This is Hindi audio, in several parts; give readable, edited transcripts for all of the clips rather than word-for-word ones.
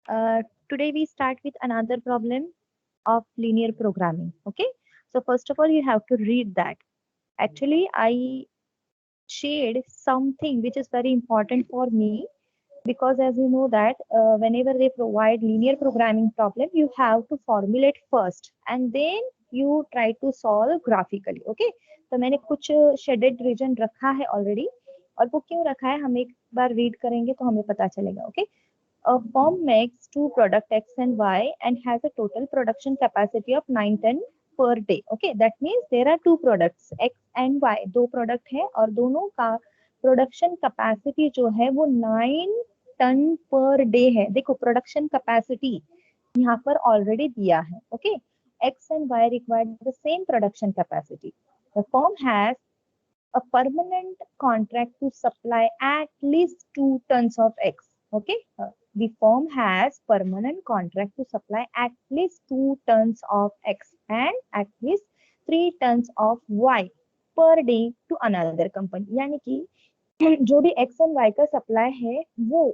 Today we start with another problem of linear programming. Okay, so first of all, you have to read that. Actually, I shared something which is very important for me because, as you know, that whenever they provide linear programming problem, you have to formulate first and then you try to solve graphically. Okay, तो मैंने कुछ शेडेड रीजन रखा है ऑलरेडी और वो क्यों रखा है हम एक बार रीड करेंगे तो हमें पता चलेगा. Okay, A firm makes two product X and Y and has a total production capacity of 9 ton per day. Okay, that means there are two products X and Y. दो प्रोडक्ट है और दोनों का प्रोडक्शन कैपेसिटी जो है वो 9 टन पर डे है. देखो प्रोडक्शन कैपेसिटी यहाँ पर ऑलरेडी दिया है. Okay, X and Y require the same production capacity. The firm has a permanent contract to supply at least 2 tons of X. Okay, the firm has permanent contract to supply at least 2 tons of X and at least 3 tons of Y per day to another company. यानी कि जो भी X and Y का सप्लाई है वो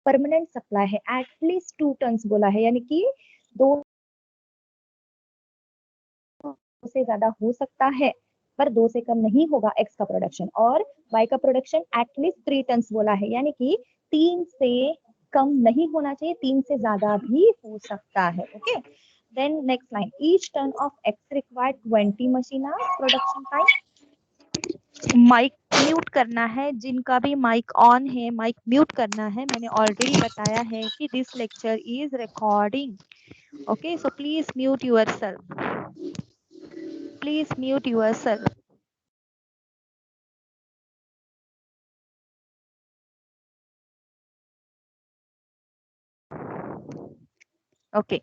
परमानेंट सप्लाई है. एटलीस्ट 2 टन्स बोला है यानी कि 2 से ज्यादा हो सकता है पर 2 से कम नहीं होगा एक्स का प्रोडक्शन. और वाई का प्रोडक्शन एटलीस्ट 3 टन्स बोला है यानी कि 3 से कम नहीं होना चाहिए, 3 से ज्यादा भी हो सकता है. Okay, then next line, each ton of X required 20 machine hours production time. Mic mute करना है, जिनका भी माइक ऑन है माइक म्यूट करना है. मैंने ऑलरेडी बताया है कि this lecture is recording. Okay, so please mute yourself. Please mute yourself. Okay.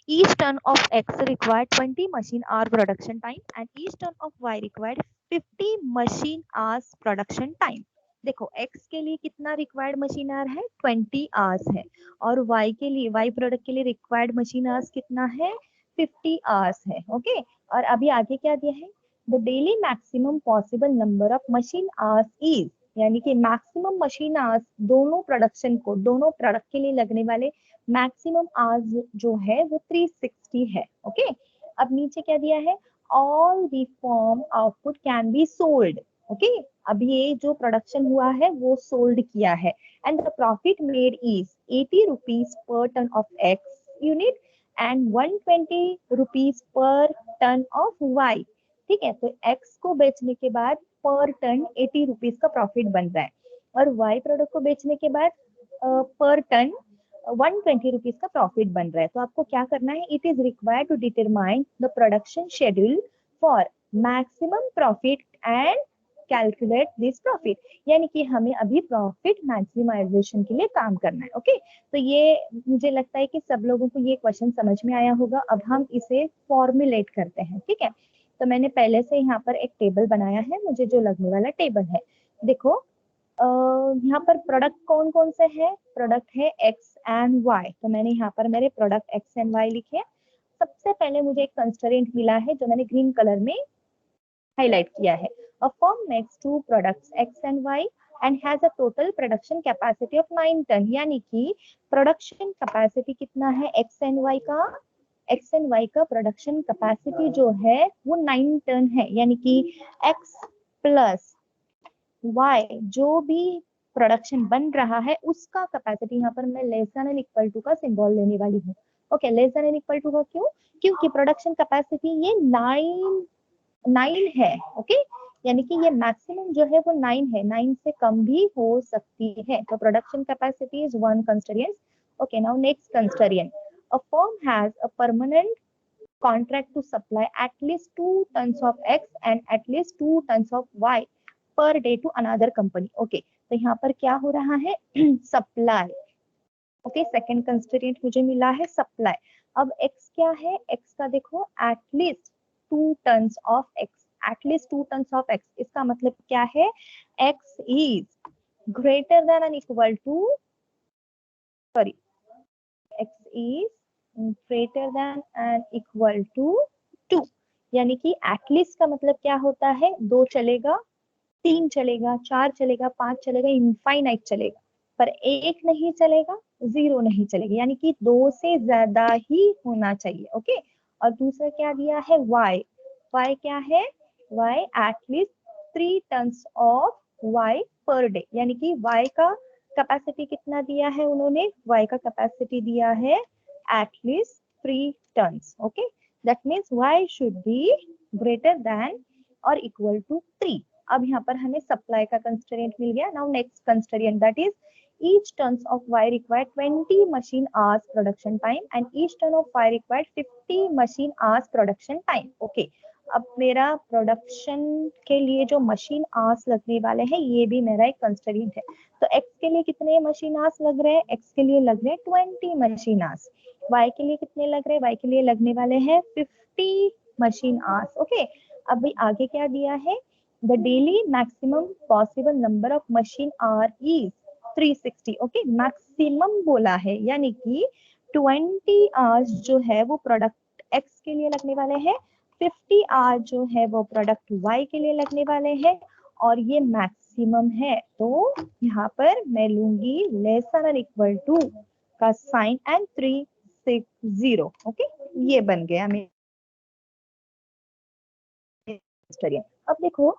Each ton of X required 20 machine hour production time and each ton of Y required 50 machine hours production time. देखो X के लिए कितना रिक्वायर्ड मशीन आवर है 20 आवर्स है और Y के लिए Y प्रोडक्ट के लिए रिक्वायर्ड मशीन आवर्स कितना है 50 आवर्स है. ओके, और अभी आगे क्या दिया है, the daily maximum possible number of machine hours is, यानी कि मैक्सिमम मशीन आवर्स दोनों प्रोडक्शन को दोनों प्रोडक्ट के लिए लगने वाले मैक्सिमम आवर्स जो है वो 360 है. ओके, अब नीचे क्या दिया है, all the form output can be sold. Okay, अब ये जो प्रोडक्शन हुआ है वो सोल्ड किया है and the profit made is 80 rupees per ton of X unit and 120 rupees per ton of Y. ठीक है, तो एक्स को बेचने के बाद पर टन 80 रुपीज का प्रॉफिट बन रहा है और वाई प्रोडक्ट को बेचने के बाद पर टन 120 रुपीज का प्रॉफिट बन रहा है. तो आपको क्या करना है, it is required to determine the production schedule for maximum profit and calculate this profit. यानी कि हमें अभी प्रॉफिट मैक्सिमाइजेशन के लिए काम करना है. ओके, तो ये मुझे लगता है कि सब लोगों को ये क्वेश्चन समझ में आया होगा. अब हम इसे फॉर्मुलेट करते हैं. ठीक है, तो मैंने पहले से यहाँ पर एक टेबल बनाया है, मुझे जो लगने वाला टेबल है. देखो यहाँ पर प्रोडक्ट कौन कौन से है, प्रोडक्ट है एक्स एंड वाई. तो मैंने यहाँ पर मेरे प्रोडक्ट एक्स एंड वाई लिखे. सबसे पहले मुझे एक कंस्ट्रेंट मिला है जो मैंने ग्रीन कलर में हाईलाइट किया है. A firm makes two products X and Y and has a total production capacity of 9 ton. यानी कि प्रोडक्शन कैपेसिटी कितना है एक्स एंड वाई का, एक्स एंड वाई का प्रोडक्शन कैपेसिटी जो है वो 9 टन है. यानी कि एक्स प्लस वाई जो भी प्रोडक्शन बन रहा है उसका कैपेसिटी, यहाँ पर मैं less than and equal to का सिंबल लेने वाली हूँ. Okay, less than and equal to का क्यों, क्योंकि प्रोडक्शन कैपेसिटी ये 9 है. ओके, यानी कि ये मैक्सिमम जो है वो 9 है, 9 से कम भी हो सकती है. तो production capacity is one constraint. Okay, now next constraint, a firm has a permanent contract to supply at least 2 tons of X and at least 2 tons of Y per day to another company. Okay, तो यहाँ पर क्या हो रहा है सप्लाई. ओके, सेकंड कंस्ट्रेंट मुझे मिला है सप्लाई. अब X क्या है, X का देखो at least 2 tons of X, at least 2 tons of X. इसका मतलब क्या है, X is greater than and equal to, sorry, X is greater than and equal to 2. यानी कि एटलीस्ट का मतलब क्या होता है, 2 चलेगा, 3 चलेगा, 4 चलेगा, 5 चलेगा, इनफाइनाइट चलेगा. पर एक नहीं चलेगा, जीरो नहीं चलेगा, यानी कि दो से ज्यादा ही होना चाहिए। ओके, और दूसरा क्या दिया है, वाई। वाई क्या है, Y at least 3 tons of Y per day, यानी कि वाई का कैपेसिटी कितना दिया है उन्होंने, वाई का कैपेसिटी दिया है at least 3 tons. Okay, that means Y should be greater than और इक्वल टू 3। अब यहाँ पर हमें सप्लाई का कंस्ट्रेंट मिल गया। Now next constraint that is each tons of wire required 20 machine hours production time and each ton of wire required 50 machine hours production time. Okay, अब मेरा प्रोडक्शन के लिए जो मशीन आवर्स लगने वाले हैं ये भी मेरा एक कंस्ट्रेंट है। तो x के लिए कितने मशीन आवर्स लग रहे हैं, x के लिए लग रहे हैं 20 मशीन आवर्स। y के लिए कितने लग रहे हैं, y के लिए लगने वाले हैं 50 मशीन आवर्स। ओके, अभी आगे क्या दिया है, the daily maximum possible number of machine our is 360। Okay, maximum बोला है, यानी कि 20 आवर्स जो है वो प्रोडक्ट x के लिए लगने वाले हैं, 50 आवर्स जो है वो प्रोडक्ट y के लिए लगने वाले हैं, और ये मैक्सिमम है। तो यहाँ पर मैं लूंगी लेस देन इक्वल टू का साइन एंड 360। ओके, ये बन गया मेरा। अब देखो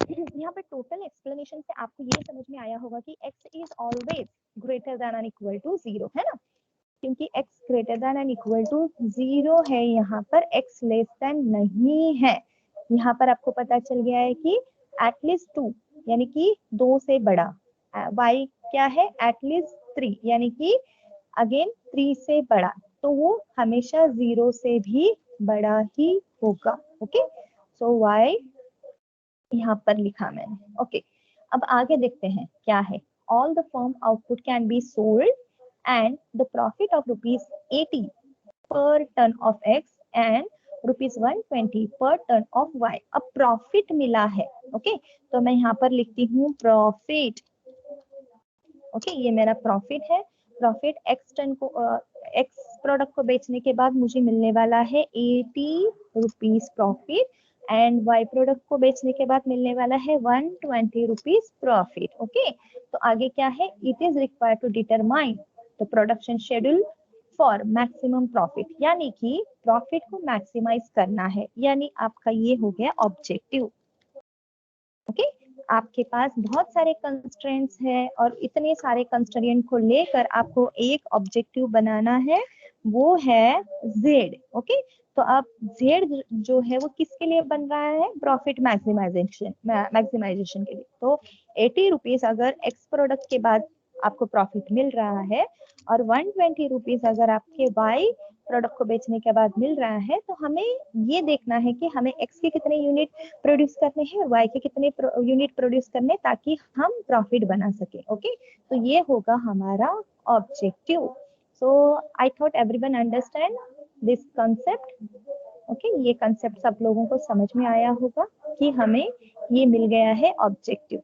यहाँ पे टोटल एक्सप्लेनेशन से आपको ये समझ में आया होगा कि x is always greater than and equal to 0, है ना, क्योंकि x greater than and equal to 0 है, यहाँ पर x लेस देन नहीं है। यहाँ पर आपको पता चल गया है कि एटलीस्ट 2 यानी कि 2 से बड़ा, y क्या है एटलीस्ट 3 यानी कि अगेन 3 से बड़ा, तो वो हमेशा 0 से भी बड़ा ही होगा। ओके, सो y यहाँ पर लिखा मैंने। ओके, अब आगे देखते हैं क्या है, all the firm output can be sold and the profit of ₹80 पर टन ऑफ एक्स एंड ₹120 पर टन ऑफ वाई। अब प्रॉफिट मिला है। ओके, तो मैं यहाँ पर लिखती हूँ प्रॉफिट। ओके, ये मेरा प्रॉफिट है। प्रॉफिट एक्स टन को एक्स प्रोडक्ट को बेचने के बाद मुझे मिलने वाला है 80 rupees profit, and Y product को बेचने के बाद मिलने वाला है 120 रुपीज प्रॉफिट। ओके, तो आगे क्या है, it is required to determine the production schedule for maximum profit, यानी कि प्रॉफिट को मैक्सिमाइज करना है, यानी आपका ये हो गया ऑब्जेक्टिव। ओके, आपके पास बहुत सारे कंस्ट्रेंट्स हैं और इतने सारे कंस्ट्रेंट को लेकर आपको एक ऑब्जेक्टिव बनाना है, वो है जेड। ओके, तो अब जेड जो है वो किसके लिए बन रहा है, प्रॉफिट मैक्सिमाइजेशन के लिए। तो 80 रुपीज अगर एक्स प्रोडक्ट के बाद आपको प्रॉफिट मिल रहा है और 120 रुपीज अगर आपके वाई प्रोडक्ट को बेचने के बाद मिल रहा है, तो हमें ये देखना है कि हमें एक्स के कितने यूनिट प्रोड्यूस करने हैं और वाई के कितने यूनिट प्रोड्यूस करने, ताकि हम प्रॉफिट बना सके। ओके, तो ये होगा हमारा objective. So I thought everyone understand this concept. Okay, ये कंसेप्ट सब लोगों को समझ में आया होगा कि हमें ये मिल गया है ऑब्जेक्टिव।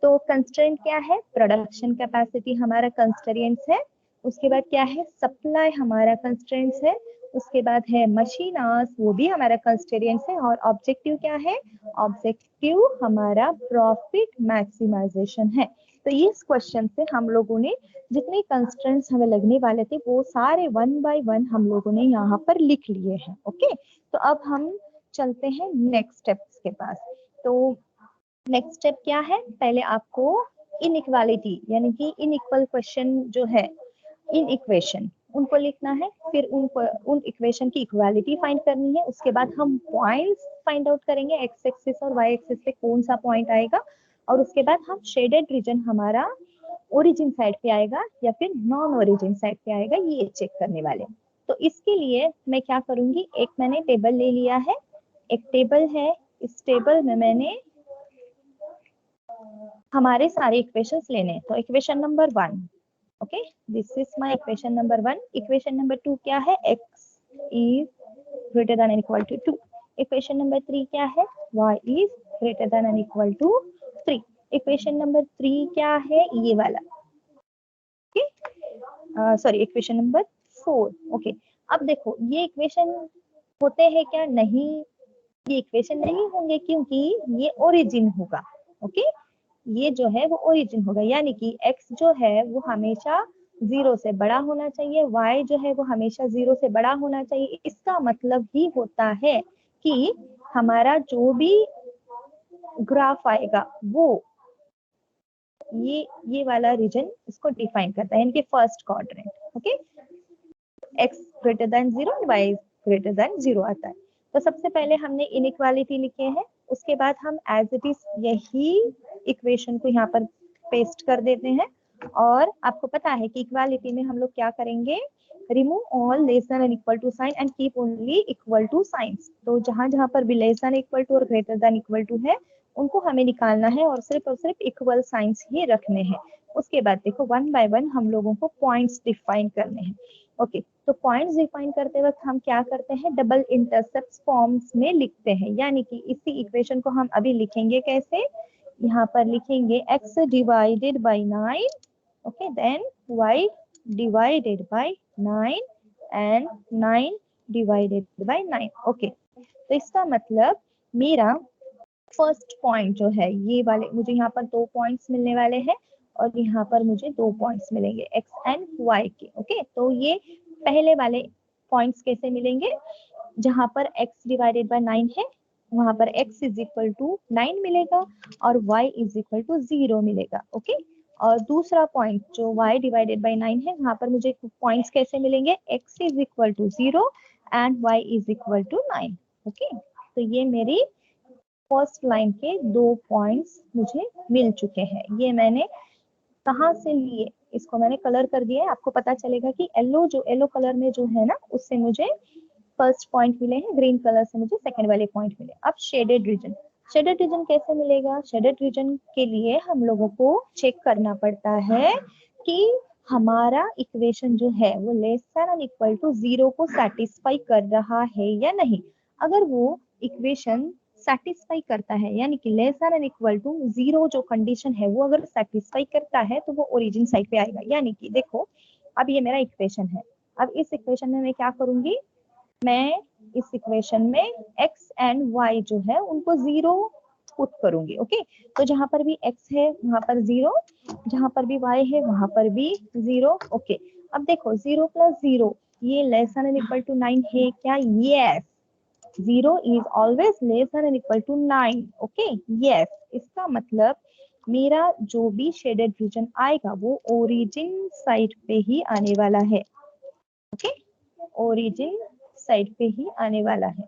तो कंस्ट्रेंट क्या है, प्रोडक्शन कैपेसिटी हमारा कंस्ट्रेंट्स है। उसके बाद क्या है, सप्लाई हमारा कंस्ट्रेंट्स है। उसके बाद है मशीन आवर्स, वो भी हमारा कंस्ट्रेंट्स है। और ऑब्जेक्टिव क्या है, ऑब्जेक्टिव हमारा प्रॉफिट मैक्सिमाइजेशन है। तो इस क्वेश्चन से हम लोगों ने जितने कंस्ट्रेंट्स हमें लगने वाले थे वो सारे 1 बाय 1 हम लोगों ने यहाँ पर लिख लिए हैं। ओके, तो अब हम चलते हैं नेक्स्ट स्टेप्स के पास। तो नेक्स्ट स्टेप क्या है, पहले आपको इनइक्वालिटी यानी कि इनइक्वल क्वेश्चन जो है, इन इक्वेशन उनको लिखना है, फिर उन इक्वेशन की इक्वालिटी फाइंड करनी है। उसके बाद हम पॉइंट्स फाइंड आउट करेंगे, एक्स एक्सिस और वाई एक्सिस पे कौन सा पॉइंट आएगा, और उसके बाद हम शेडेड रीजन हमारा ओरिजिन साइड पे आएगा या फिर नॉन ओरिजिन साइड पे आएगा, ये चेक करने वाले। तो इसके लिए मैं क्या करूंगी, एक मैंने टेबल ले लिया है, एक टेबल है, इस टेबल में मैंने हमारे सारे इक्वेशंस लेने हैं। तो equation number 1, okay, this is my equation number 1। Equation number 2 क्या है, x is greater than and equal to 2। Equation number 3 क्या है, y is greater than and equal to 3। Equation number 3 क्या है, ये वाला, okay, sorry equation number 4। Okay, अब देखो ये इक्वेशन होते हैं क्या, नहीं, ये इक्वेशन नहीं होंगे क्योंकि ये ओरिजिन होगा। ओके, ये जो है वो ओरिजिन होगा, यानी कि x जो है वो हमेशा 0 से बड़ा होना चाहिए, y जो है वो हमेशा 0 से बड़ा होना चाहिए। इसका मतलब ही होता है कि हमारा जो भी ग्राफ आएगा वो ये वाला रीजन इसको डिफाइन करता है, यानी कि first quadrant. Okay, x greater then 0 और y ग्रेटर देन 0 आता है। तो सबसे पहले हमने इनइक्वालिटी लिखे हैं, उसके बाद हम एज इट इज यही इक्वेशन को यहाँ पर पेस्ट कर देते हैं। और आपको पता है कि इक्वालिटी में हम लोग क्या करेंगे, remove all less than and equal to sign and keep only equal to signs. तो जहां जहां पर भी लेस देन इक्वल टू और ग्रेटर देन इक्वल टू है उनको हमें निकालना है और सिर्फ इक्वल साइंस ही रखने हैं। उसके बाद देखो वन बाय वन हम लोगों को पॉइंट्स डिफाइन करने हैं। ओके, तो पॉइंट्स डिफाइन करते वक्त हम क्या करते हैं, डबल इंटरसेप्ट फॉर्म्स में लिखते हैं, यानी कि इसी इक्वेशन को हम अभी लिखेंगे कैसे, यहाँ पर लिखेंगे x divided by 9, okay, then y divided by 9 and 9 divided by 9। Okay, तो इसका मतलब मेरा फर्स्ट पॉइंट जो है ये वाले, मुझे यहाँ पर 2 पॉइंट्स मिलने वाले हैं और यहाँ पर मुझे 2 पॉइंट्स मिलेंगे x एंड y के। ओके, तो ये पहले वाले पॉइंट्स कैसे मिलेंगे, जहां पर x डिवाइडेड बाय 9 है वहां पर x इज इक्वल टू 9 मिलेगा और y इज इक्वल टू 0 मिलेगा। ओके, और दूसरा पॉइंट जो y डिवाइडेड बाय 9 है वहां पर मुझे पॉइंट्स कैसे मिलेंगे, x is equal to 0 and y is equal to 9। Okay, तो ये मेरी फर्स्ट लाइन के 2 पॉइंट्स मुझे मिल चुके हैं। ये मैंने कहाँ से लिए, इसको मैंने कलर कर दिया है, आपको पता चलेगा कि येलो कलर में जो है ना उससे मुझे फर्स्ट पॉइंट मिले हैं, ग्रीन कलर से मुझे सेकंड वाले पॉइंट मिले। अब शेडेड रीजन कैसे मिलेगा, शेडेड रीजन के लिए हम लोगों को चेक करना पड़ता है कि हमारा इक्वेशन जो है वो लेस देन इक्वल टू 0 को सेटिस्फाई कर रहा है या नहीं। अगर वो इक्वेशन सेटिस्फाई करता है, यानी कि लेस देन इक्वल टू 0 जो कंडीशन है वो अगर सेटिस्फाई करता है तो वो ओरिजिन साइड पे आएगा। यानी कि देखो अब ये मेरा इक्वेशन है, अब इस इक्वेशन में मैं क्या करूंगी, मैं इस इक्वेशन में x एंड y जो है उनको 0 पुट करूंगी। ओके, तो जहां पर भी x है वहां पर 0, जहां पर भी y है वहां पर भी 0। ओके, अब देखो 0 प्लस 0 ये लेस देन इक्वल टू 9 है क्या, yes, 0 is always less than or equal to 9। Okay, yes, इसका मतलब मेरा जो भी शेडेड रीजन आएगा वो ओरिजिन साइड पे ही आने वाला है। ओके, ओरिजिन साइड पे ही आने वाला है।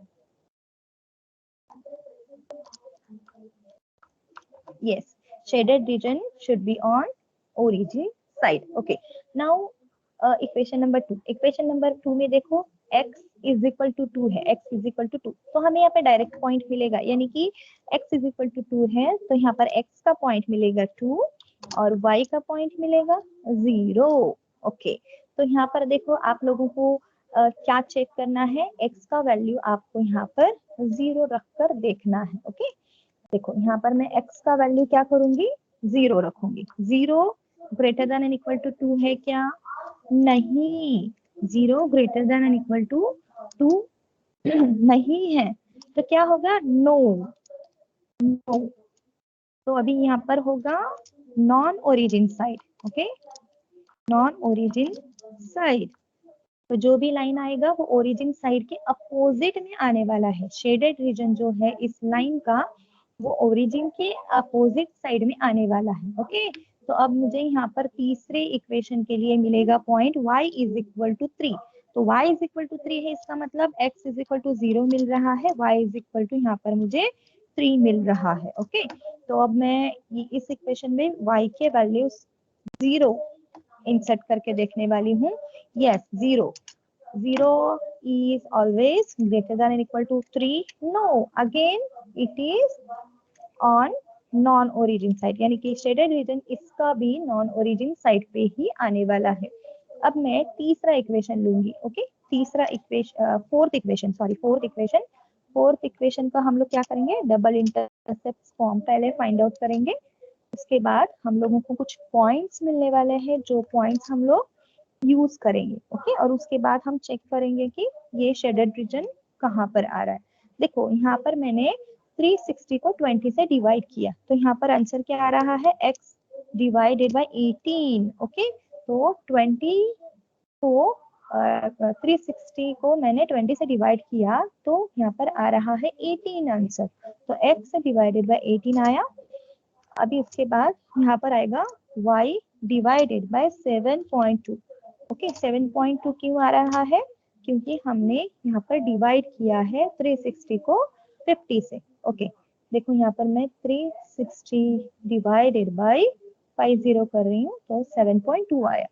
Yes, shaded region should be on origin side. Okay, now equation number 2, equation number 2 में देखो x इज इक्वल टू 2 है, x इज इक्वल टू 2, तो हमें यहाँ पे डायरेक्ट पॉइंट मिलेगा, यानी कि x इज इक्वल टू 2 है तो यहाँ पर x का पॉइंट मिलेगा 2 और y का पॉइंट मिलेगा 0। ओके, तो यहाँ पर देखो आप लोगों को क्या चेक करना है, x का वैल्यू आपको यहाँ पर 0 रखकर देखना है। ओके, देखो यहाँ पर मैं x का वैल्यू क्या करूंगी, 0 रखूंगी। 0 greater than and equal to 2 है क्या, नहीं, 0 greater than and equal to 2 नहीं है, तो क्या होगा, नो नो, तो अभी यहाँ पर होगा non origin side. Okay, non origin side, तो जो भी लाइन आएगा वो ओरिजिन साइड के अपोजिट में आने वाला है। शेडेड रीजन जो है इस लाइन का वो ओरिजिन के अपोजिट साइड में आने वाला है। ओके, तो अब मुझे यहाँ पर तीसरे इक्वेशन के लिए मिलेगा point y is equal to 3। तो y इज इक्वल टू 3 है, इसका मतलब x इज इक्वल टू 0 मिल रहा है, y इज इक्वल टू यहाँ पर मुझे 3 मिल रहा है। ओके, तो अब मैं इस इक्वेशन में y के वैल्यू 0 इंसर्ट करके देखने वाली हूँ। Yes, 0 is always greater than or equal to 3, no, again it is on non origin side, यानी कि शेडेड रीजन इसका भी नॉन ओरिजिन साइड पे ही आने वाला है। अब मैं तीसरा इक्वेशन लूंगी। ओके, तीसरा इक्वेशन, फोर्थ इक्वेशन का हम लोग क्या करेंगे, डबल इंटरसेप्ट फॉर्म पहले फाइंड आउट करेंगे, उसके बाद हम लोगों को कुछ पॉइंट्स मिलने वाले हैं जो पॉइंट्स हम लोग यूज करेंगे। ओके, और उसके बाद हम चेक करेंगे कि ये शेडेड रीजन कहाँ पर आ रहा है। देखो यहाँ पर मैंने 360 को 20 से डिवाइड किया, तो यहाँ पर आंसर क्या आ रहा है, x डिवाइडेड बाय 18। ओके, तो 20 को 360 को मैंने 20 से डिवाइड किया, तो यहाँ पर आ रहा है 18 आंसर। तो x डिवाइडेड बाय 18 आया। अभी उसके बाद यहाँ पर आएगा y डिवाइडेड बाय 7.2। ओके, 7.2 क्यों आ रहा है, क्योंकि हमने यहाँ पर डिवाइड किया है 360 को 50 से। ओके, देखो यहाँ पर मैं 360 डिवाइडेड बाय 50 कर रही हूँ, तो 7.2 आया।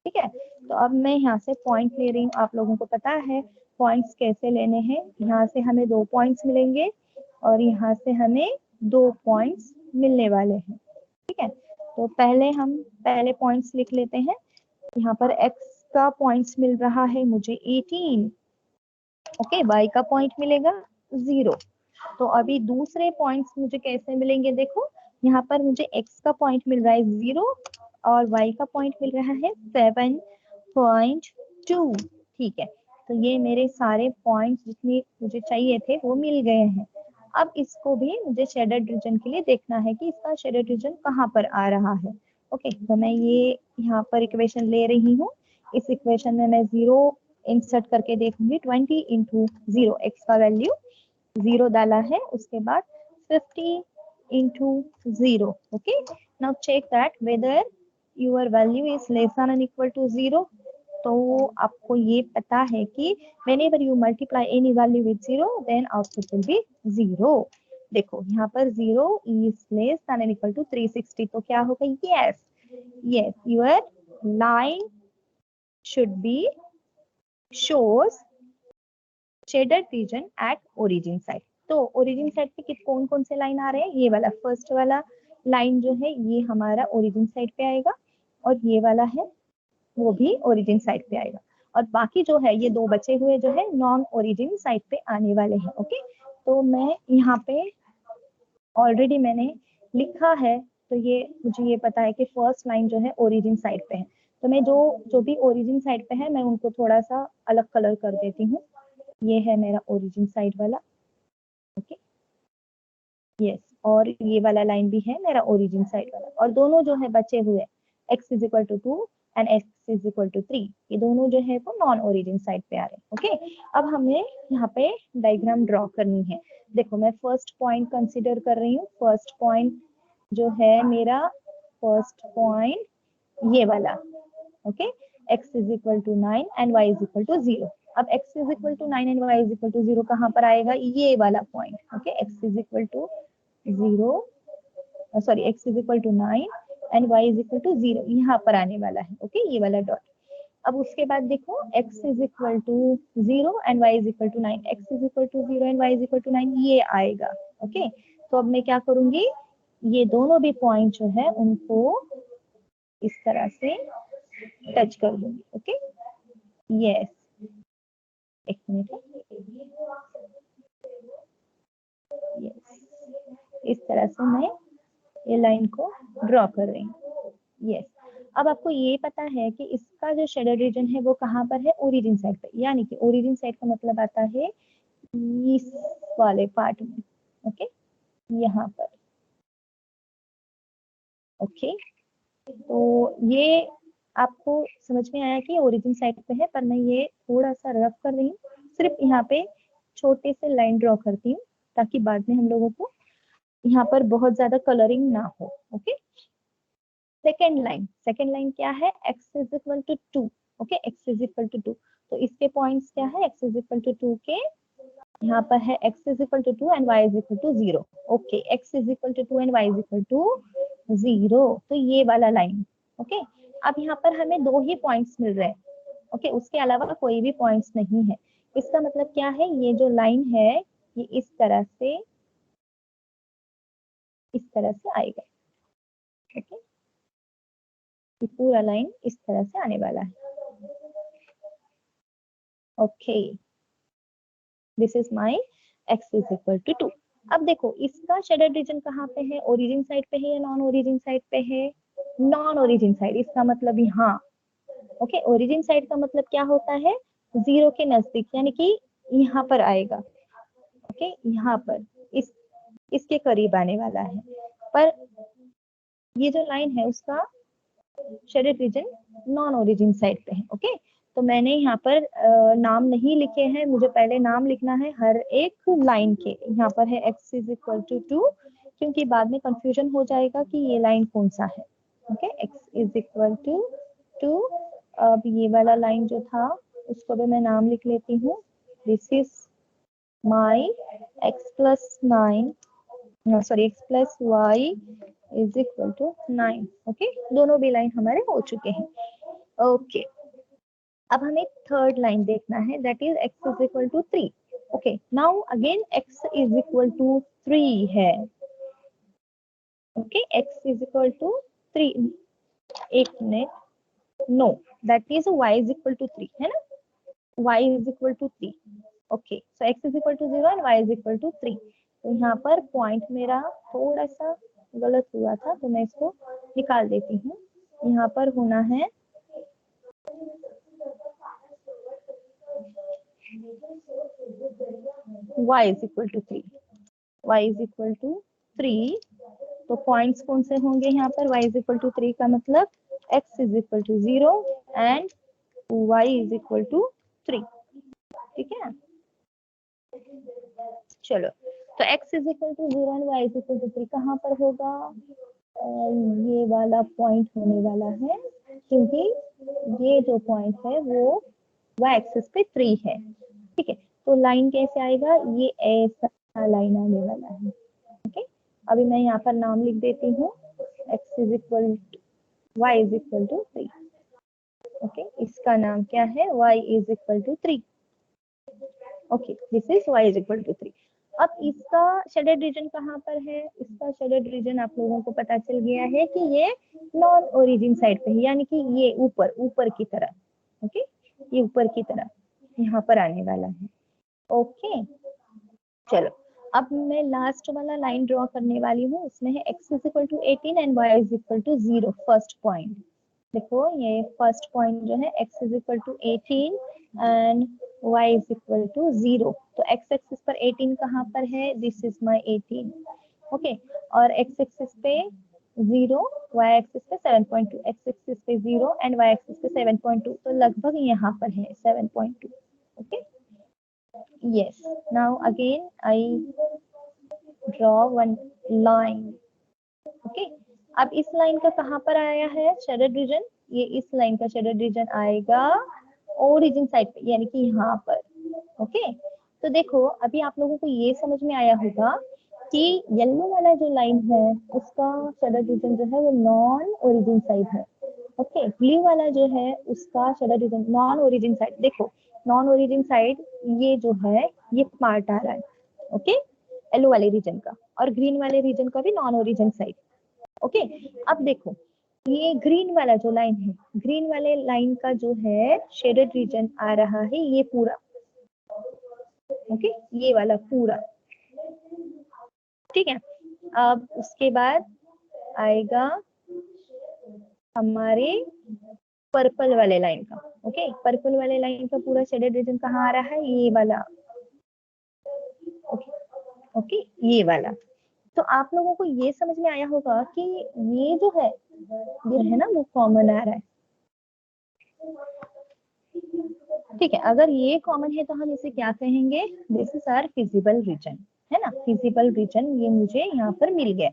ठीक है, तो अब मैं यहाँ से पॉइंट ले रही हूँ। आप लोगों को पता है पॉइंट्स कैसे लेने हैं। यहाँ से हमें 2 पॉइंट्स मिलेंगे और यहाँ से हमें 2 पॉइंट्स मिलने वाले हैं। ठीक है, तो पहले हम पहले पॉइंट्स लिख लेते हैं। यहाँ पर x का पॉइंट्स मिल रहा है मुझे 18। ओके, y का पॉइंट मिलेगा 0। तो अभी दूसरे पॉइंट्स मुझे कैसे मिलेंगे, देखो यहाँ पर मुझे x का पॉइंट मिल रहा है 0 और y का पॉइंट मिल रहा है 7.2। ठीक है, तो ये मेरे सारे पॉइंट्स जितने मुझे चाहिए थे वो मिल गए हैं। अब इसको भी मुझे शेडेड रीजन के लिए देखना है कि इसका शेडेड रीजन कहाँ पर आ रहा है। ओके, तो मैं ये यहाँ पर इक्वेशन ले रही हूँ। इस इक्वेशन में मैं 0 इंसर्ट करके देखूंगी। 20 इंटू 0, एक्स का वैल्यू 0 डाला है, उसके बाद 50 into 0. Okay, now check that whether your value is less than or equal to 0. तो आपको ये पता है कि whenever you multiply any value with 0 then output will be 0. देखो यहाँ पर 0 is less than or equal to 360, तो क्या होगा, yes your line should be shows shaded region at origin side. तो ओरिजिन साइड पे कौन कौन से लाइन आ रहे हैं, ये वाला फर्स्ट वाला लाइन जो है ये हमारा ओरिजिन साइड पे आएगा, और ये वाला है वो भी ओरिजिन साइड पे आएगा, और बाकी जो है ये 2 बचे हुए जो है नॉन ओरिजिन साइड पे आने वाले हैं। ओके, तो मैं यहाँ पे ऑलरेडी मैंने लिखा है, तो ये मुझे ये पता है कि फर्स्ट लाइन जो है ओरिजिन साइड पे है, तो मैं जो भी ओरिजिन साइड पे है मैं उनको थोड़ा सा अलग कलर कर देती हूँ। ये है मेरा ओरिजिन साइड वाला। ओके, यस, और ये वाला लाइन भी है मेरा ओरिजिन साइड वाला, और दोनों जो है बचे हुए x is equal to 2 and x is equal to 3, ये दोनों जो है वो नॉन ओरिजिन साइड पे आ रहे हैं। ओके, अब हमें यहाँ पे डायग्राम ड्रॉ करनी है। देखो मैं फर्स्ट पॉइंट कंसिडर कर रही हूँ। फर्स्ट पॉइंट जो है मेरा, फर्स्ट पॉइंट ये वाला। Okay, x is equal to 9 and y is equal to 0। अब x is equal to 9 and y is equal to 0 कहाँ पर आएगा, ये वाला point. Okay, x is equal to 0, sorry x is equal to 9 and y is equal to 0, यहाँ पर आने वाला है। ओके, ये वाला डॉट। अब उसके बाद देखो x is equal to 0 and y is equal to 9, x is equal to 0 and y is equal to 9, ये आएगा। ओके, तो अब मैं क्या करूंगी, ये दोनों भी पॉइंट जो है उनको इस तरह से टच कर दूंगी। ओके, यस, एक मिनट, यस, इस तरह से मैं ये लाइन को ड्रॉ कर रही हूँ। यस, अब आपको ये पता है कि इसका जो शेडेड रीजन है वो कहाँ पर है, ओरिजिन साइड पे, यानी कि ओरिजिन साइड का मतलब आता है इस वाले पार्ट में। ओके, यहाँ पर। ओके, तो ये आपको समझ में आया कि ओरिजिन साइड पे है, पर मैं ये थोड़ा सा रफ कर रही हूँ, सिर्फ यहाँ पे छोटे से लाइन ड्रॉ करती हूँ ताकि बाद में हम लोगों को यहाँ पर बहुत ज्यादा कलरिंग ना हो। ओके, सेकेंड लाइन क्या है, x is equal to 2। Okay, x is equal to 2, तो इसके पॉइंट्स क्या है, x इज इक्वल टू 2 के यहाँ पर है x is equal to 2 and y is equal to 0। Okay, x is equal to 2 and y is equal to 0, तो ये वाला लाइन। ओके, अब यहाँ पर हमें 2 ही पॉइंट्स मिल रहे हैं। ओके, उसके अलावा कोई भी पॉइंट्स नहीं है। इसका मतलब क्या है, ये जो लाइन है ये इस तरह से आएगा। ओके, ये पूरा लाइन इस तरह से आने वाला है। Okay, this is my x is equal to 2। अब देखो इसका शेडेड रीजन कहाँ पे है, ओरिजिन साइड पे है या नॉन ओरिजिन साइड पे है, नॉन ओरिजिन साइड। इसका मतलब यहाँ, ओके, ओरिजिन साइड का मतलब क्या होता है, 0 के नजदीक, यानी कि यहाँ पर आएगा। ओके, यहाँ पर इस इसके करीब आने वाला है, पर ये जो लाइन है उसका shaded region non origin side पे है। ओके, तो मैंने यहाँ पर नाम नहीं लिखे हैं, मुझे पहले नाम लिखना है हर एक लाइन के। यहाँ पर है x इज इक्वल टू 2, क्योंकि बाद में कंफ्यूजन हो जाएगा कि ये लाइन कौन सा है। Okay, x is equal to 2। अब ये वाला लाइन जो था उसको भी मैं नाम लिख लेती हूँ, this is my x plus 9, sorry x plus Y is equal to 9। Okay, दोनों भी लाइन हमारे हो चुके हैं। ओके, अब हमें थर्ड लाइन देखना है, that is x is equal to 3। Okay, now again x is equal to 3 है। Okay, x is equal to 3, एक minute, no, that is y is equal to 3 है ना, y is equal to 3। Okay, so x is equal to 0 and y is equal to 3। तो यहाँ पर पॉइंट मेरा थोड़ा सा गलत हुआ था, तो मैं इसको निकाल देती हूँ। यहाँ पर होना है y is equal to 3, y is equal to 3। तो पॉइंट्स कौन से होंगे यहाँ पर, y इज इक्वल टू 3 का मतलब x is equal to 0 and y is equal to 3। ठीक है, चलो, तो x is equal to 0 and y is equal to 3 कहाँ पर होगा, ये वाला पॉइंट होने वाला है, क्योंकि ये जो पॉइंट है वो y एक्सिस पे 3 है। ठीक है, तो लाइन कैसे आएगा, ये ऐसा लाइन आने वाला है। ओके, अभी मैं यहाँ पर नाम लिख देती हूँ, x is equal to y is equal to 3। Okay, इसका नाम क्या है, y is equal to 3। Okay, this is y is equal to 3। अब इसका शेडेड रीजन कहाँ पर है, इसका शेडेड रीजन आप लोगों को पता चल गया है कि ये नॉन ओरिजिन साइड पे है, यानी कि ये ऊपर ऊपर की तरफ। ओके, ये ऊपर की तरफ यहाँ पर आने वाला है। ओके, चलो, अब मैं लास्ट वाला लाइन ड्रॉ करने वाली हूँ, उसमें है x is equal to 18 and y is equal to 0, first point. देखो, ये फर्स्ट पॉइंट जो है x is equal to 18 and y is equal to 0। तो x एक्सिस पर 18 कहाँ पर है, दिस इज माय 18। ओके, और x एक्सिस पे 0, y एक्सिस पे 7.2, x एक्सिस पे 0 एंड y एक्सिस पे 7.2, तो लगभग यहाँ पर है 7.2। Okay, yes, now again I draw one line। Okay, अब इस लाइन का कहाँ पर आया है शेडेड रीजन, ये इस लाइन का शेडेड रीजन आएगा ओरिजिन साइड पे, यानी कि यहाँ पर। ओके, तो देखो, अभी आप लोगों को ये समझ में आया होगा कि येलो वाला जो लाइन है उसका शेडेड रीजन जो है वो नॉन ओरिजिन साइड है। ओके, ब्लू वाला जो है उसका shaded region non origin side. देखो, नॉन ओरिजिन साइड ये जो है ये पार्ट आ रहा है, ओके, येलो वाले रीजन का, और ग्रीन वाले रीजन का भी नॉन ओरिजिन साइड। ओके, अब देखो, ये ग्रीन वाला जो लाइन है, ग्रीन वाले लाइन का जो है शेडेड रीजन आ रहा है ये पूरा। ओके, ये वाला पूरा। ठीक है, अब उसके बाद आएगा हमारे पर्पल वाले लाइन का। ओके, पर्पल वाले लाइन का पूरा शेडेड रीजन कहाँ आ रहा है, ये वाला। ओके, ओके, ये वाला। तो आप लोगों को ये समझ में आया होगा कि ये जो है ना वो कॉमन आ रहा है। ठीक है, अगर ये कॉमन है तो हम इसे क्या कहेंगे, this is our feasible region, है ना, फिजिबल रीजन ये मुझे यहाँ पर मिल गया।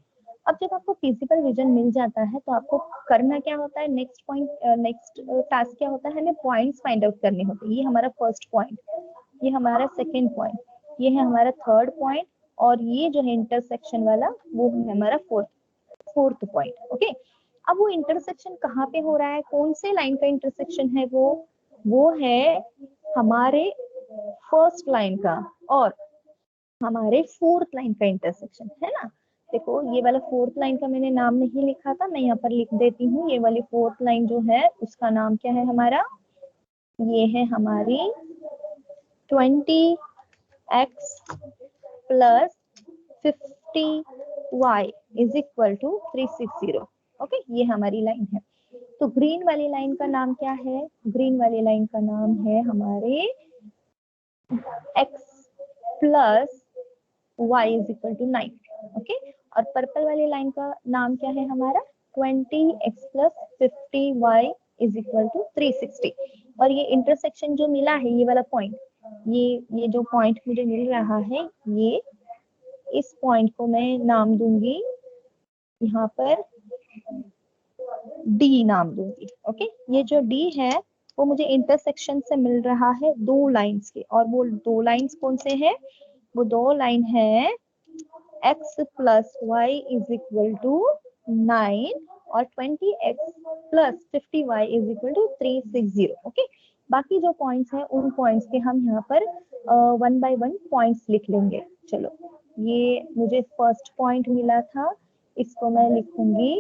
अब जब आपको फिजिबल रीजन मिल जाता है तो आपको करना क्या होता है, नेक्स्ट पॉइंट, नेक्स्ट टास्क क्या होता है, हमें पॉइंट्स फाइंड आउट करने होते हैं। ये हमारा फर्स्ट पॉइंट, ये हमारा सेकेंड पॉइंट, ये है हमारा थर्ड पॉइंट, और ये जो है इंटरसेक्शन वाला वो है हमारा फोर्थ पॉइंट। ओके, अब वो इंटरसेक्शन कहाँ पे हो रहा है, कौन से लाइन का इंटरसेक्शन है, वो है हमारे फर्स्ट लाइन का और हमारे फोर्थ लाइन का इंटरसेक्शन, है ना। देखो, ये वाला फोर्थ लाइन का मैंने नाम नहीं लिखा था, मैं यहाँ पर लिख देती हूँ। ये वाली फोर्थ लाइन जो है उसका नाम क्या है हमारा, ये है हमारी 20x plus 50y is equal to 360। Okay, ये हमारी लाइन है। तो ग्रीन वाली लाइन का नाम क्या है, ग्रीन वाली लाइन का नाम है हमारे x plus y is equal to 9। Okay. और पर्पल वाली लाइन का नाम क्या है हमारा, 20x plus 50y is equal to 360। और ये इंटरसेक्शन जो मिला है, ये वाला पॉइंट, ये जो पॉइंट मुझे मिल रहा है, ये इस पॉइंट को मैं नाम दूंगी यहाँ पर डी नाम दूंगी। ओके, ये जो डी है वो मुझे इंटरसेक्शन से मिल रहा है दो लाइंस के, और वो दो लाइंस कौन से हैं, वो दो लाइन है x plus Y is equal to 9 और 20x plus 50y is equal to 360। Okay, बाकी जो पॉइंट्स हैं उन पॉइंट्स के हम यहाँ पर 1 बाय 1 पॉइंट्स लिख लेंगे। चलो, ये मुझे फर्स्ट पॉइंट मिला था, इसको मैं लिखूंगी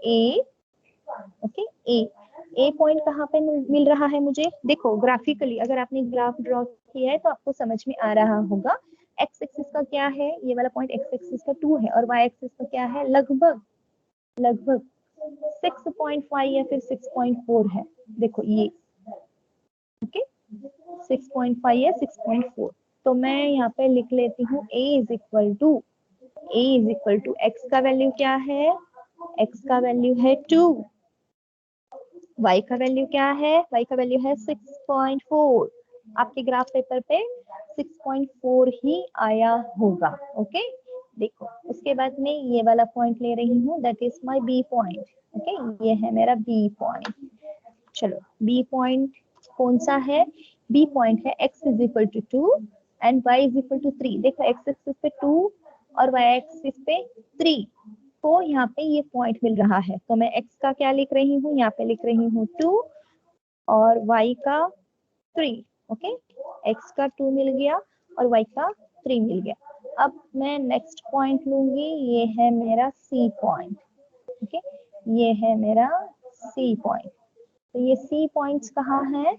ए। ओके, ए पॉइंट कहाँ पे मिल रहा है मुझे, देखो ग्राफिकली अगर आपने ग्राफ ड्रॉ किया है तो आपको समझ में आ रहा होगा। एक्स एक्सिस का क्या है, ये वाला पॉइंट एक्स एक्सिस का 2 है, और वाई एक्सिस का क्या है, लगभग लगभग 6.5 या फिर 6.4 है। देखो ये, ओके, 6.5 या 6.4। तो मैं यहाँ पे लिख लेती हूँ a is equal to x का वैल्यू क्या है, एक्स का वैल्यू है 2, y का वैल्यू क्या है, y का वैल्यू है 6.4। आपके ग्राफ पेपर पे 6.4 ही आया होगा। ओके, देखो उसके बाद में ये वाला पॉइंट ले रही हूँ, that is my B point. Okay, ये है मेरा बी पॉइंट। चलो, बी पॉइंट कौन सा है, बी पॉइंट है x is equal to 2 and y is equal to 3। देखो x एक्सिस पे 2 और y एक्सिस पे 3, तो यहाँ पे ये पॉइंट मिल रहा है। तो मैं x का क्या लिख रही हूँ, यहाँ पे लिख रही हूँ 2 और y का 3। ओके, x का 2 मिल गया और y का 3 मिल गया। अब मैं नेक्स्ट पॉइंट लूंगी, ये है मेरा c पॉइंट। ओके, ये है मेरा c पॉइंट। तो ये c पॉइंट्स कहाँ है,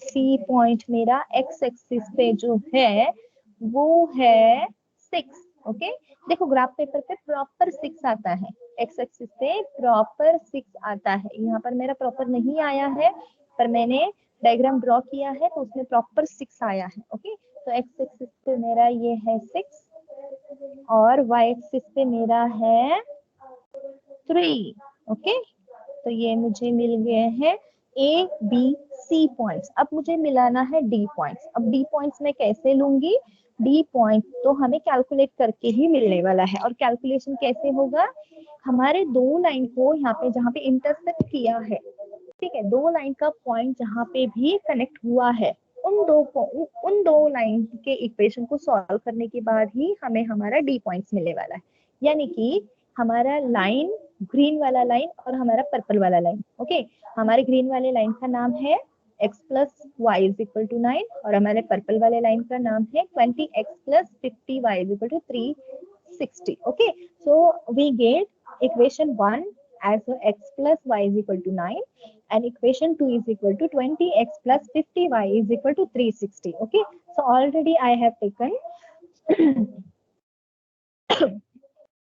c पॉइंट मेरा x एक्सिस पे जो है वो है 6। ओके, देखो ग्राफ पेपर पे प्रॉपर 6 आता है, x एक्सिस पे प्रॉपर 6 आता है। यहाँ पर मेरा प्रॉपर नहीं आया है, पर मैंने डायग्राम ड्रॉ किया है तो उसमें प्रॉपर 6 आया है। ओके, तो x एक्सिस पे मेरा ये है 6 और y एक्सिस पे मेरा है 3। ओके, तो ये मुझे मिल गए हैं ए बी सी पॉइंट्स। अब मुझे मिलाना है डी पॉइंट्स। अब डी पॉइंट्स मैं कैसे लूंगी, डी पॉइंट तो हमें कैलकुलेट करके ही मिलने वाला है। और कैलकुलेशन कैसे होगा, हमारे दो लाइन को यहाँ पे जहाँ पे इंटरसेक्ट किया है, ठीक है, दो लाइन का पॉइंट जहाँ पे भी कनेक्ट हुआ है, उन दो लाइन के इक्वेशन को सॉल्व करने के बाद ही हमें हमारा डी पॉइंट्स मिलने वाला है। यानी कि हमारा लाइन, ग्रीन वाला लाइन और हमारा पर्पल वाला लाइन। ओके, हमारे ग्रीन वाले लाइन का नाम है x plus Y is equal to 9 और हमारे पर्पल वाले लाइन का नाम है 20x plus 50y is equal to 360। Okay, so we get equation 1 as x plus y is equal to 9 and equation 2 is equal to 20x plus 50y is equal to 360. Okay, so already I have taken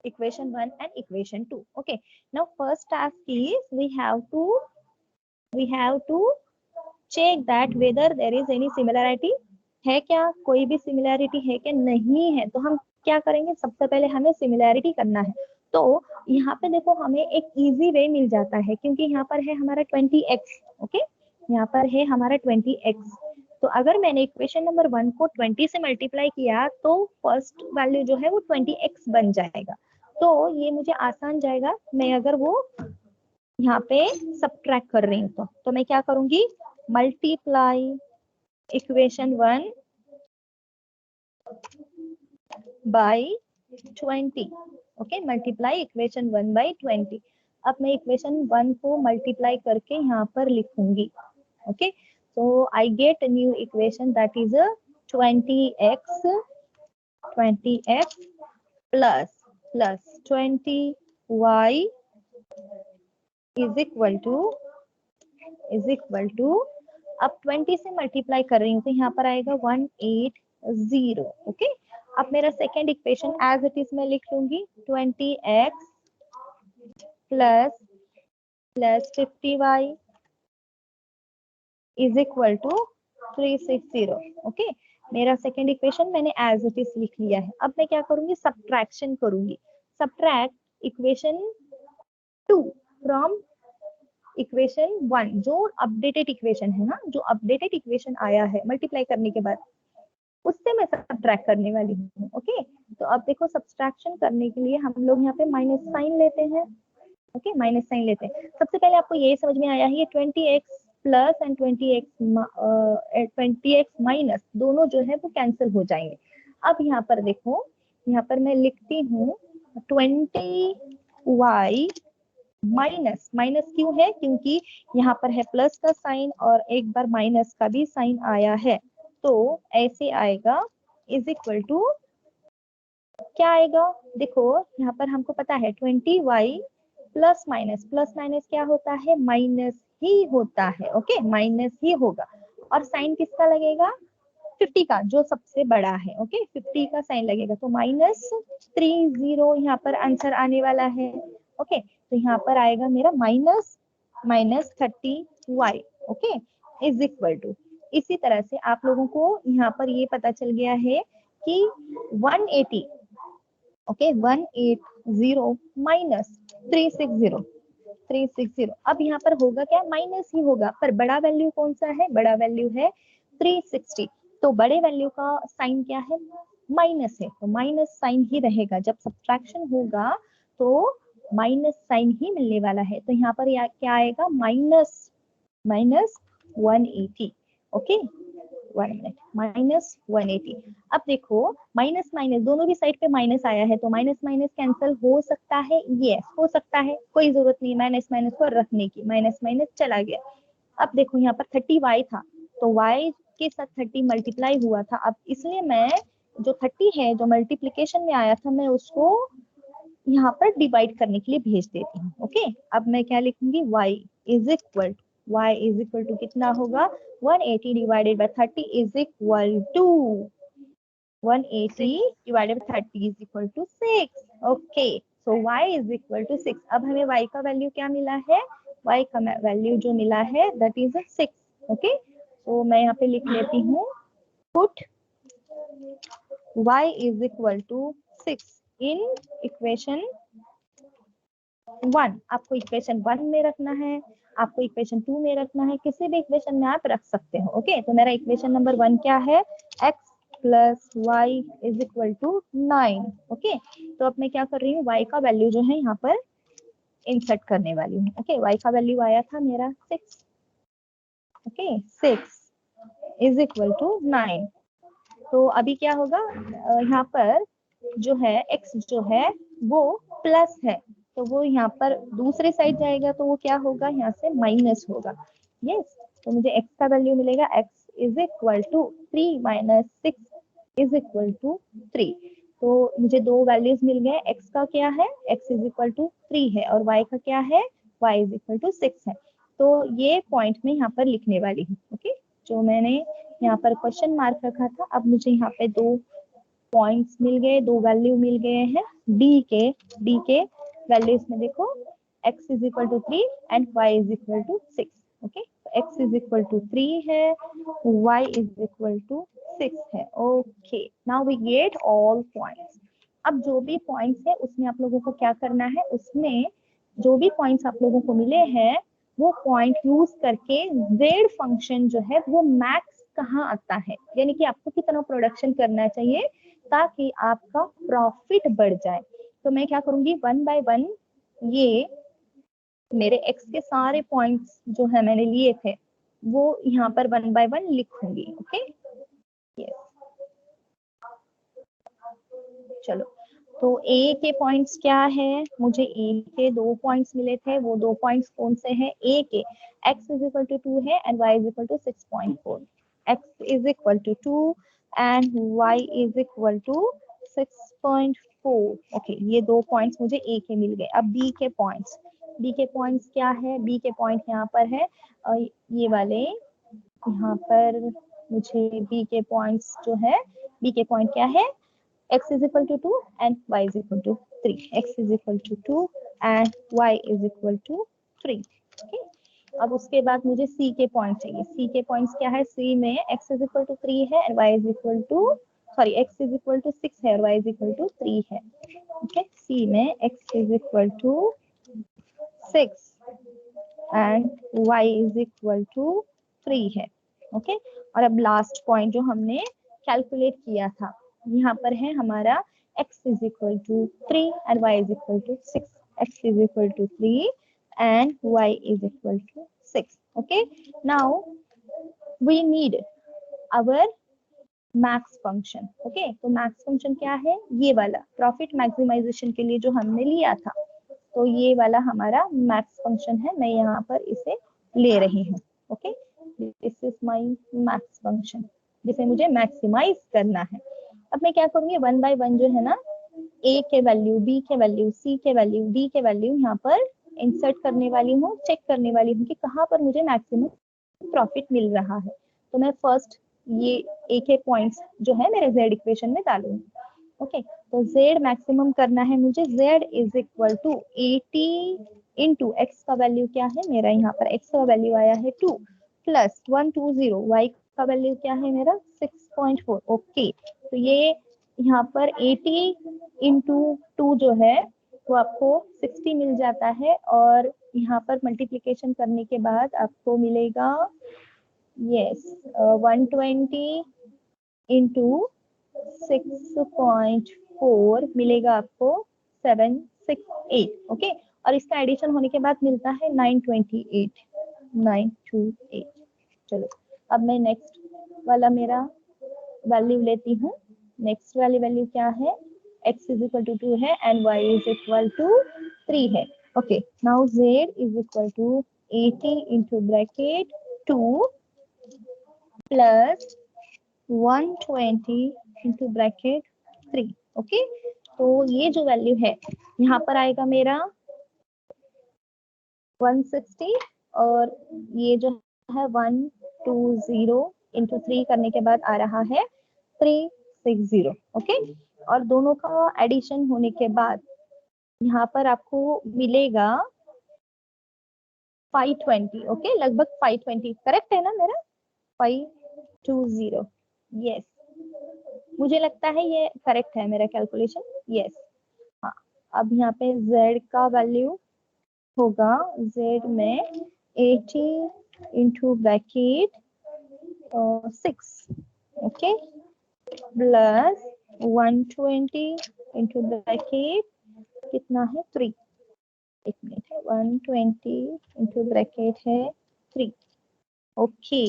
equation 1 and equation 2. Okay, now first task is we have to check that whether there is any similarity, है क्या, कोई भी सिमिलैरिटी है क्या, नहीं है। तो हम क्या करेंगे, सबसे पहले हमें सिमिलैरिटी करना है। तो यहाँ पे देखो हमें एक इजी वे मिल जाता है, क्योंकि यहाँ पर है हमारा 20x। ओके, यहाँ पर है हमारा 20x। तो अगर मैंने इक्वेशन नंबर 1 को 20 से मल्टीप्लाई किया तो फर्स्ट वैल्यू जो है वो 20x बन जाएगा। तो ये मुझे आसान जाएगा, मैं अगर वो यहाँ पे सबट्रैक्ट कर रही हूँ तो मैं क्या करूंगी, multiply equation 1 by 20। Okay, multiply equation 1 by 20। अब मैं इक्वेशन 1 को मल्टीप्लाई करके यहाँ पर लिखूंगी। Okay, so I get a new equation that is a 20x plus 20y is equal to अब 20 से मल्टीप्लाई कर रही हूँ तो यहाँ पर आएगा 180। ओके, अब मेरा second equation as it is मैं लिख लूंगी 20x plus 50y is equal to 360। Okay, मेरा सेकेंड इक्वेशन मैंने एज इट इज लिख लिया है। अब मैं क्या करूंगी, सब्ट्रैक्शन करूंगी। सब्ट्रैक्ट इक्वेशन 2 फ्रॉम इक्वेशन 1, जो अपडेटेड इक्वेशन है ना, जो अपडेटेड इक्वेशन आया है मल्टीप्लाई करने के बाद, उससे मैं सब्ट्रैक्ट करने वाली हूँ। ओके, तो अब देखो सब्ट्रैक्शन करने के लिए हम लोग यहाँ पे माइनस साइन लेते हैं। ओके, माइनस साइन लेते हैं। सबसे पहले आपको ये समझ में आया है, ये 20x plus and 20x minus दोनों जो है वो कैंसिल हो जाएंगे। अब यहाँ पर देखो, यहाँ पर मैं लिखती हूँ 20y माइनस, माइनस क्यों है, क्योंकि यहाँ पर है प्लस का साइन और एक बार माइनस का भी साइन आया है, तो ऐसे आएगा इज इक्वल टू, क्या आएगा देखो, यहाँ पर हमको पता है 20y plus minus, plus minus क्या होता है, माइनस ही होता है। ओके, माइनस ही होगा। और साइन किसका लगेगा, 50 का, जो सबसे बड़ा है। ओके, 50 का साइन लगेगा, तो -30 यहाँ पर आंसर आने वाला है। ओके, तो यहाँ पर आएगा मेरा -30y। Okay, is equal to, इसी तरह से आप लोगों को यहाँ पर ये पता चल गया है कि 180, ओके 180 माइनस 360। अब यहाँ पर होगा क्या, माइनस ही होगा, पर बड़ा वैल्यू कौन सा है, बड़ा वैल्यू है 360, तो बड़े वैल्यू का साइन क्या है, माइनस है, तो माइनस साइन ही रहेगा। जब सब्ट्रैक्शन होगा तो माइनस साइन ही मिलने वाला है, तो यहाँ पर क्या आएगा, माइनस माइनस 180। Okay, 1 minute, -180। अब देखो माइनस माइनस दोनों भी साइड पे माइनस आया है, तो माइनस माइनस कैंसिल हो सकता है, यस हो सकता है, कोई जरूरत नहीं माइनस माइनस को रखने की, माइनस माइनस चला गया। अब देखो यहाँ पर 30y था, तो y के साथ 30 मल्टीप्लाई हुआ था, अब इसलिए मैं जो 30 है जो मल्टीप्लीकेशन में आया था, मैं उसको यहाँ पर डिवाइड करने के लिए भेज देती हूँ। ओके, अब मैं क्या लिखूंगी, y इज इक्वल टू कितना होगा, 180 divided by 30 is equal to 180 divided by 30 is equal to 6. Okay, so y is equal to 6. अब हमें y का वैल्यू क्या मिला है, y का वैल्यू जो मिला है that is 6. Okay, so मैं यहाँ पे लिख लेती हूँ, put y is equal to 6 in equation 1। आपको इक्वेशन 1 में रखना है, आपको इक्वेशन 2 में रखना है, किसी भी इक्वेशन में आप रख सकते हो। ओके, तो मेरा इक्वेशन नंबर 1 क्या है, x plus Y is equal to 9। Okay, तो अब मैं क्या कर रही हूँ, y का वैल्यू जो है यहाँ पर इंसर्ट करने वाली हूँ। ओके, y का वैल्यू आया था मेरा 6। Okay, 6 is equal to 9। तो अभी क्या होगा, यहाँ पर जो है x जो है वो प्लस है, तो वो यहाँ पर दूसरे साइड जाएगा, तो वो क्या होगा, यहाँ से माइनस होगा। यस, तो मुझे x का वैल्यू मिलेगा, x is equal to 3 minus 6 is equal to 3। तो मुझे दो वैल्यूज मिल गए, x का क्या है, x इज इक्वल टू 3 है, और y का क्या है, y इज इक्वल टू 6 है। तो ये पॉइंट में यहाँ पर लिखने वाली हूँ। ओके, जो मैंने यहाँ पर क्वेश्चन मार्क रखा था, अब मुझे यहाँ पे दो पॉइंट्स मिल गए, दो वैल्यू मिल गए हैं डी के वैल्यूज में देखो, x is equal to 3 and y is equal to 6। Okay, तो x इज इक्वल टू 3 है, y इज इक्वल टू 6 है। Okay, now we get all points. अब जो भी पॉइंट्स है उसमें आप लोगों को क्या करना है, उसमें जो भी पॉइंट्स आप लोगों को मिले हैं वो पॉइंट यूज करके z फंक्शन जो है वो मैक्स कहाँ आता है, यानी कि आपको कितना प्रोडक्शन करना चाहिए ताकि आपका प्रॉफिट बढ़ जाए। तो मैं क्या करूंगी, 1 बाय 1 ये मेरे x के सारे पॉइंट्स जो है मैंने लिए थे वो यहाँ पर 1 बाय 1 लिखूंगी। ओके, यस, चलो, तो a के पॉइंट्स क्या है, मुझे a के दो पॉइंट्स मिले थे, वो दो पॉइंट्स कौन से हैं, a के x इज इक्वल टू 2 है and y is equal to 6.4, x is equal to 2 and y is equal to 6.4। Okay, ये दो पॉइंट्स मुझे a के मिल गए। अब b के पॉइंट्स क्या है, b के पॉइंट यहाँ पर है, ये वाले यहाँ पर मुझे b के पॉइंट्स जो है, b के पॉइंट क्या है, x is equal to 2 and y is equal to 3. x is equal to 2 and y is equal to 3. Okay. अब उसके बाद मुझे सी के पॉइंट चाहिए। सी के पॉइंट्स क्या है? सी में x इज इक्वल टू 3 है and y is equal to x is equal to 6 है और y इज इक्वल टू 3 है। ओके, सी में x is equal to 6 and y is equal to 3 है। ओके, और अब लास्ट पॉइंट जो हमने कैलकुलेट किया था, यहाँ पर है हमारा x is equal to 3 and y is equal to 6। x is equal to 3 and y is equal to 6. Okay, now we need our max function. Okay, तो max function क्या है? ये वाला प्रॉफिट मैक्सिमाइजेशन के लिए जो हमने लिया था, तो ये वाला हमारा मैक्स फंक्शन है। मैं यहाँ पर इसे ले रही हूँ। Okay, this is my max function जिसे मुझे मैक्सिमाइज करना है। अब मैं क्या करूंगी? 1 बाय 1 जो है ना, a के वैल्यू, b के वैल्यू, c के वैल्यू, d के वैल्यू यहाँ पर इंसर्ट करने वाली हूँ, चेक करने वाली हूँ कि कहाँ पर मुझे मैक्सिमम प्रॉफिट मिल रहा है। तो मैं फर्स्ट ये a के पॉइंट्स जो है मेरे z इक्वेशन में डालूंगी। ओके, तो z मैक्सिमम करना है मुझे। z is equal to 80 into x का वैल्यू क्या है मेरा? यहाँ पर x का वैल्यू आया है 2 प्लस 120, y का वैल्यू क्या है मेरा? 6.4। ओके, तो ये यहाँ पर 80 इंटू 2 जो है वो आपको 60 मिल जाता है, और यहाँ पर मल्टीप्लीकेशन करने के बाद आपको मिलेगा 120 इंटू 6.4 मिलेगा आपको 768। ओके, और इसका एडिशन होने के बाद मिलता है 928। चलो, अब मैं नेक्स्ट वाला मेरा वैल्यू लेती हूँ। नेक्स्ट वाली वैल्यू क्या है? x इज इक्वल टू 2 है and y is equal to 3 है। Okay, now z is equal to 80 into bracket 2 plus 120 into bracket 3। Okay, तो ये जो वैल्यू है यहाँ पर आएगा मेरा 160, और ये जो है 120 इंटू 3 करने के बाद आ रहा है 360। ओके, और दोनों का एडिशन होने के बाद यहाँ पर आपको मिलेगा 520। ओके, लगभग 520 करेक्ट है ना मेरा? 520, यस, मुझे लगता है ये करेक्ट है मेरा कैलकुलेशन। यस, हाँ। अब यहाँ पे z का वैल्यू होगा, z में 80 into bracket 6, okay, plus 120 into bracket कितना है? 3। एक मिनट है, 120 इंटू ब्रैकेट है 3। ओके,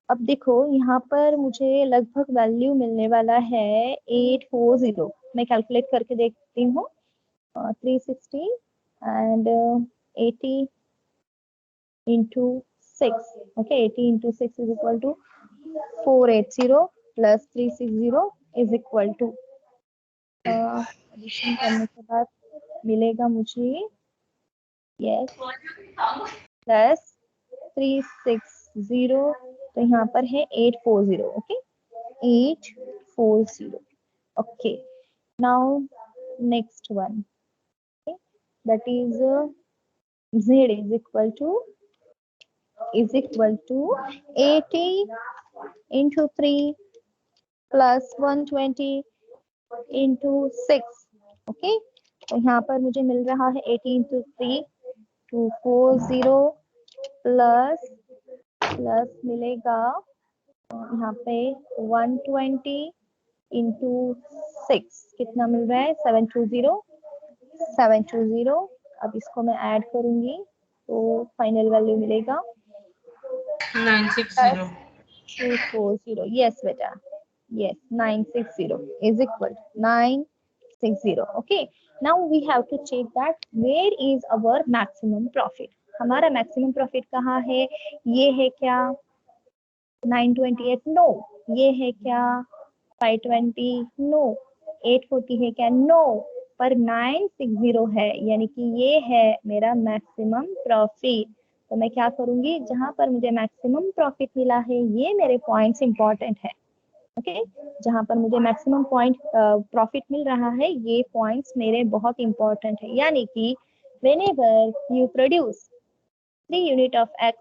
अब देखो यहाँ पर मुझे लगभग वैल्यू मिलने वाला है 840। मैं कैलकुलेट करके देखती हूँ। 360 and 80 into 6। Okay, 80 into 6 is equal to 480 plus 360 is equal to, addition करने के बाद मिलेगा मुझे, यस, प्लस 360, तो यहाँ पर है 840। Okay, 840। Okay, now next one, that is z is equal to 80 into 3 plus 120 into 6। Okay, तो यहाँ पर मुझे मिल रहा है 80 into 3 240 प्लस मिलेगा यहाँ पे 120 इंटू 6 कितना मिल रहा है? 720। अब इसको मैं ऐड करूंगी तो फाइनल वैल्यू मिलेगा 960। यस बेटा, yes, 960 is equal 960। Okay, now we have to check that where is our maximum profit. हमारा मैक्सिमम प्रॉफिट कहाँ है? ये है क्या 928? नो। ये है क्या 520? नो। 840 है क्या? नो। पर 960 है, यानी कि ये है मेरा मैक्सिमम प्रॉफिट। तो मैं क्या करूंगी? जहां पर मुझे मैक्सिमम प्रॉफिट मिला है, ये मेरे पॉइंट्स इंपॉर्टेंट है। ओके, जहां पर मुझे मैक्सिमम पॉइंट प्रॉफिट मिल रहा है, ये पॉइंट्स मेरे बहुत इंपॉर्टेंट है। यानी कि whenever you produce 3 unit of X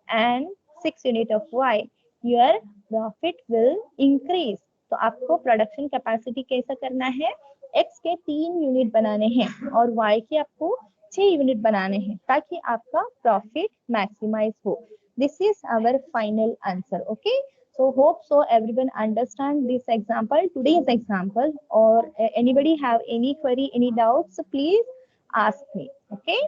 and 6 unit of Y, your profit will increase. तो आपको प्रोडक्शन कैपेसिटी कैसा करना है, X के 3 यूनिट बनाने हैं और Y के आपको 6 यूनिट बनाने हैं ताकि आपका प्रॉफिट मैक्सिमाइज हो. This is our final answer. Okay. So hope so everyone understand this example, today's example, or anybody have any query, any doubts, please ask me. Okay.